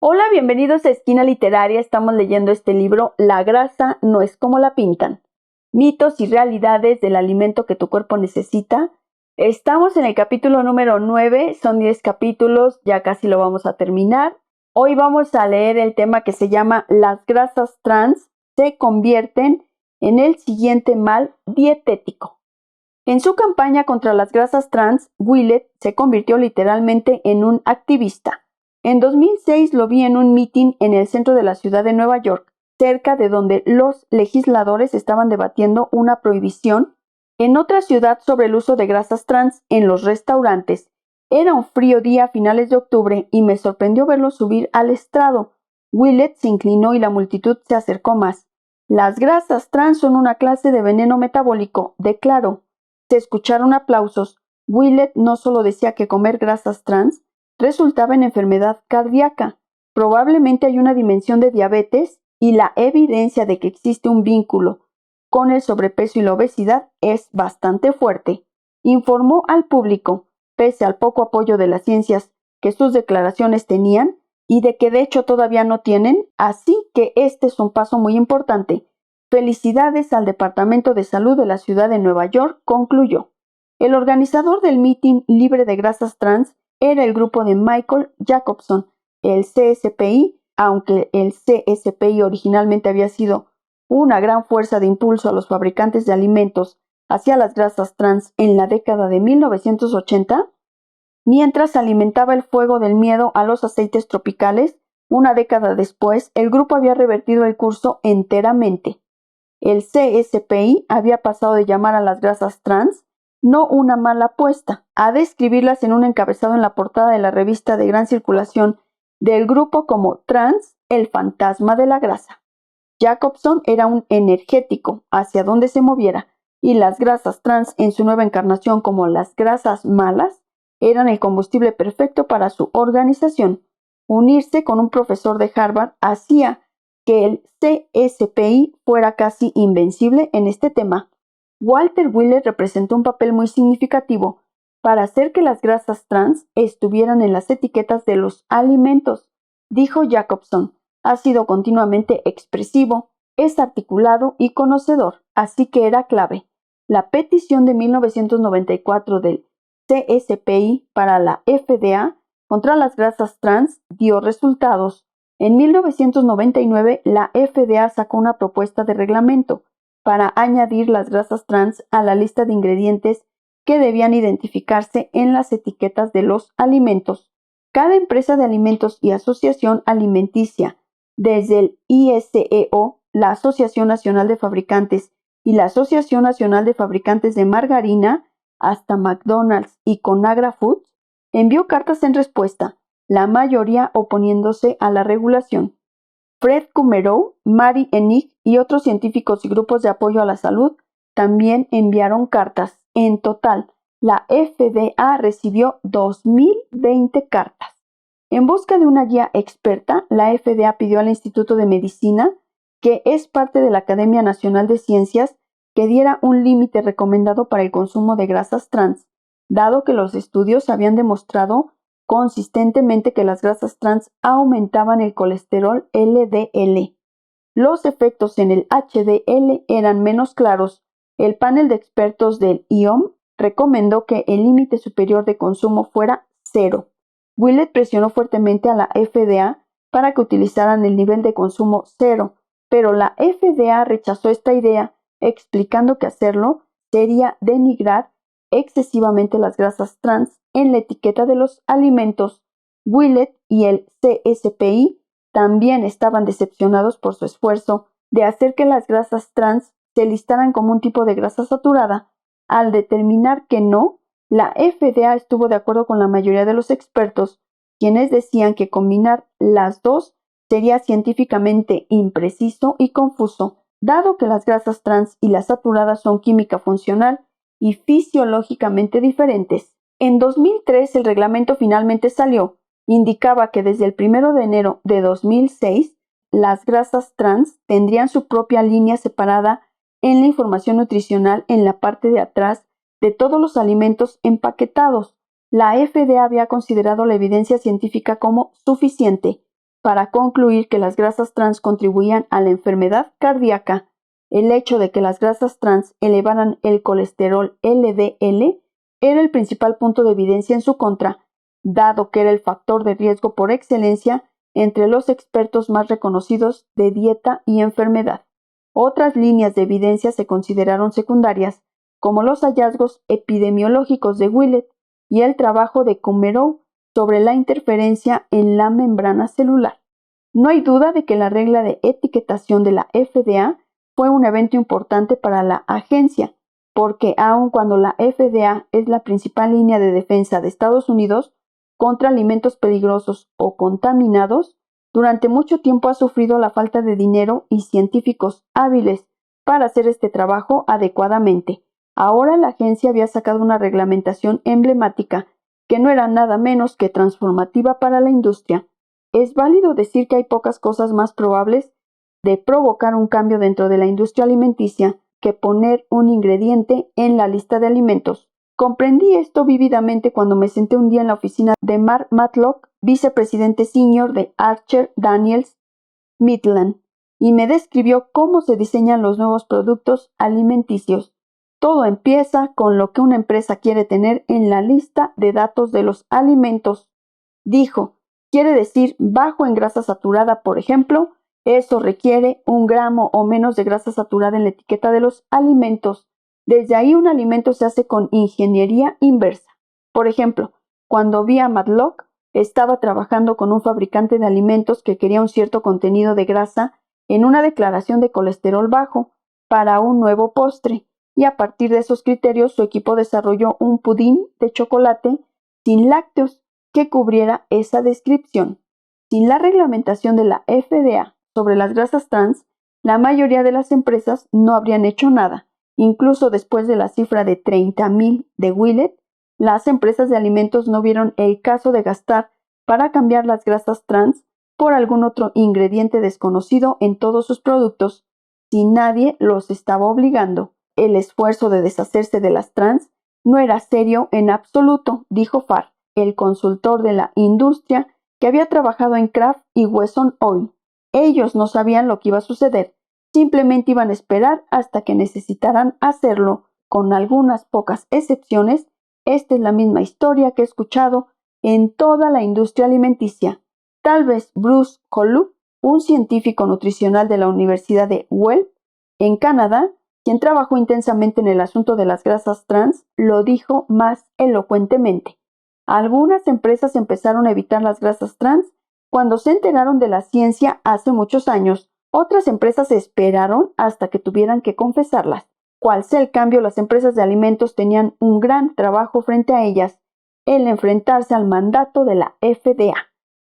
Hola, bienvenidos a Esquina Literaria. Estamos leyendo este libro, La grasa no es como la pintan. Mitos y realidades del alimento que tu cuerpo necesita. Estamos en el capítulo número 9, son 10 capítulos, ya casi lo vamos a terminar. Hoy vamos a leer el tema que se llama Las grasas trans se convierten en el siguiente mal dietético. En su campaña contra las grasas trans, Willett se convirtió literalmente en un activista. En 2006 lo vi en un mitin en el centro de la ciudad de Nueva York, cerca de donde los legisladores estaban debatiendo una prohibición en otra ciudad sobre el uso de grasas trans en los restaurantes. Era un frío día a finales de octubre y me sorprendió verlo subir al estrado. Willett se inclinó y la multitud se acercó más. Las grasas trans son una clase de veneno metabólico, declaró. Se escucharon aplausos. Willett no solo decía que comer grasas trans resultaba en enfermedad cardíaca. Probablemente hay una dimensión de diabetes y la evidencia de que existe un vínculo con el sobrepeso y la obesidad es bastante fuerte. Informó al público, pese al poco apoyo de las ciencias que sus declaraciones tenían y de que de hecho todavía no tienen, así que este es un paso muy importante. Felicidades al Departamento de Salud de la ciudad de Nueva York, concluyó. El organizador del mitin libre de grasas trans era el grupo de Michael Jacobson, el CSPI, aunque el CSPI originalmente había sido una gran fuerza de impulso a los fabricantes de alimentos hacia las grasas trans en la década de 1980, mientras alimentaba el fuego del miedo a los aceites tropicales, una década después, el grupo había revertido el curso enteramente. El CSPI había pasado de llamar a las grasas trans no una mala apuesta, a describirlas en un encabezado en la portada de la revista de gran circulación del grupo como Trans, el fantasma de la grasa. Jacobson era un energético hacia donde se moviera, y las grasas trans en su nueva encarnación como las grasas malas eran el combustible perfecto para su organización. Unirse con un profesor de Harvard hacía que el CSPI fuera casi invencible en este tema. Walter Willett representó un papel muy significativo para hacer que las grasas trans estuvieran en las etiquetas de los alimentos, dijo Jacobson. Ha sido continuamente expresivo, es articulado y conocedor, así que era clave. La petición de 1994 del CSPI para la FDA contra las grasas trans dio resultados. En 1999, la FDA sacó una propuesta de reglamento para añadir las grasas trans a la lista de ingredientes que debían identificarse en las etiquetas de los alimentos. Cada empresa de alimentos y asociación alimenticia, desde el ISEO, la Asociación Nacional de Fabricantes y la Asociación Nacional de Fabricantes de Margarina, hasta McDonald's y Conagra Foods, envió cartas en respuesta, la mayoría oponiéndose a la regulación. Fred Kumerow, Mary Enig y otros científicos y grupos de apoyo a la salud también enviaron cartas. En total, la FDA recibió 2020 cartas. En busca de una guía experta, la FDA pidió al Instituto de Medicina, que es parte de la Academia Nacional de Ciencias, que diera un límite recomendado para el consumo de grasas trans, dado que los estudios habían demostrado consistentemente que las grasas trans aumentaban el colesterol LDL. Los efectos en el HDL eran menos claros. El panel de expertos del IOM recomendó que el límite superior de consumo fuera 0. Willett presionó fuertemente a la FDA para que utilizaran el nivel de consumo 0, pero la FDA rechazó esta idea, explicando que hacerlo sería denigrar excesivamente las grasas trans en la etiqueta de los alimentos. Willett y el CSPI también estaban decepcionados por su esfuerzo de hacer que las grasas trans se listaran como un tipo de grasa saturada. Al determinar que no, la FDA estuvo de acuerdo con la mayoría de los expertos, quienes decían que combinar las dos sería científicamente impreciso y confuso, dado que las grasas trans y las saturadas son química funcional y fisiológicamente diferentes. En 2003 el reglamento finalmente salió. Indicaba que desde el 1 de enero de 2006 las grasas trans tendrían su propia línea separada en la información nutricional en la parte de atrás de todos los alimentos empaquetados. La FDA había considerado la evidencia científica como suficiente. para concluir que las grasas trans contribuían a la enfermedad cardíaca. El hecho de que las grasas trans elevaran el colesterol LDL era el principal punto de evidencia en su contra, dado que era el factor de riesgo por excelencia entre los expertos más reconocidos de dieta y enfermedad. Otras líneas de evidencia se consideraron secundarias, como los hallazgos epidemiológicos de Willett y el trabajo de Kumerow sobre la interferencia en la membrana celular. No hay duda de que la regla de etiquetación de la FDA fue un evento importante para la agencia, porque aun cuando la FDA es la principal línea de defensa de Estados Unidos contra alimentos peligrosos o contaminados, durante mucho tiempo ha sufrido la falta de dinero y científicos hábiles para hacer este trabajo adecuadamente. Ahora la agencia había sacado una reglamentación emblemática que no era nada menos que transformativa para la industria. Es válido decir que hay pocas cosas más probables de provocar un cambio dentro de la industria alimenticia que poner un ingrediente en la lista de alimentos. Comprendí esto vívidamente cuando me senté un día en la oficina de Mark Matlock, vicepresidente senior de Archer Daniels Midland, y me describió cómo se diseñan los nuevos productos alimenticios. Todo empieza con lo que una empresa quiere tener en la lista de datos de los alimentos. Dijo, quiere decir bajo en grasa saturada, por ejemplo. Eso requiere 1 gramo o menos de grasa saturada en la etiqueta de los alimentos. Desde ahí un alimento se hace con ingeniería inversa. Por ejemplo, cuando vi a Matlock, estaba trabajando con un fabricante de alimentos que quería un cierto contenido de grasa en una declaración de colesterol bajo para un nuevo postre, y a partir de esos criterios su equipo desarrolló un pudín de chocolate sin lácteos que cubriera esa descripción. Sin la reglamentación de la FDA sobre las grasas trans, la mayoría de las empresas no habrían hecho nada. Incluso después de la cifra de 30,000 de Willett, las empresas de alimentos no vieron el caso de gastar para cambiar las grasas trans por algún otro ingrediente desconocido en todos sus productos, si nadie los estaba obligando. El esfuerzo de deshacerse de las trans no era serio en absoluto, dijo Farr, el consultor de la industria que había trabajado en Kraft y Wesson Oil. Ellos no sabían lo que iba a suceder, simplemente iban a esperar hasta que necesitaran hacerlo. Con algunas pocas excepciones, esta es la misma historia que he escuchado en toda la industria alimenticia. Tal vez Bruce Holub, un científico nutricional de la Universidad de Guelph, en Canadá, quien trabajó intensamente en el asunto de las grasas trans, lo dijo más elocuentemente. Algunas empresas empezaron a evitar las grasas trans cuando se enteraron de la ciencia hace muchos años. Otras empresas esperaron hasta que tuvieran que confesarlas. Cual sea el cambio, las empresas de alimentos tenían un gran trabajo frente a ellas, el enfrentarse al mandato de la FDA.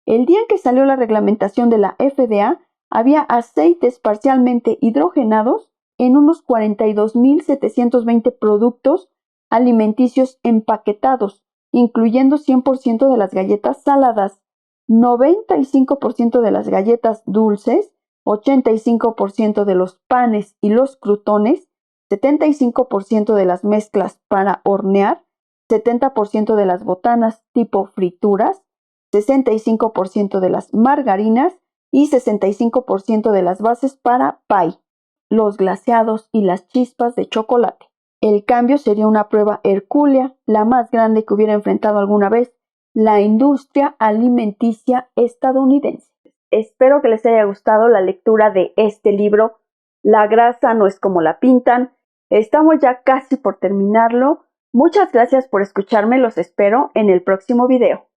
El día en que salió la reglamentación de la FDA, había aceites parcialmente hidrogenados en unos 42,720 productos alimenticios empaquetados, incluyendo 100% de las galletas saladas, 95% de las galletas dulces, 85% de los panes y los crutones, 75% de las mezclas para hornear, 70% de las botanas tipo frituras, 65% de las margarinas y 65% de las bases para pie, los glaseados y las chispas de chocolate. El cambio sería una prueba hercúlea, la más grande que hubiera enfrentado alguna vez la industria alimenticia estadounidense. Espero que les haya gustado la lectura de este libro, La grasa no es como la pintan. Estamos ya casi por terminarlo. Muchas gracias por escucharme, los espero en el próximo video.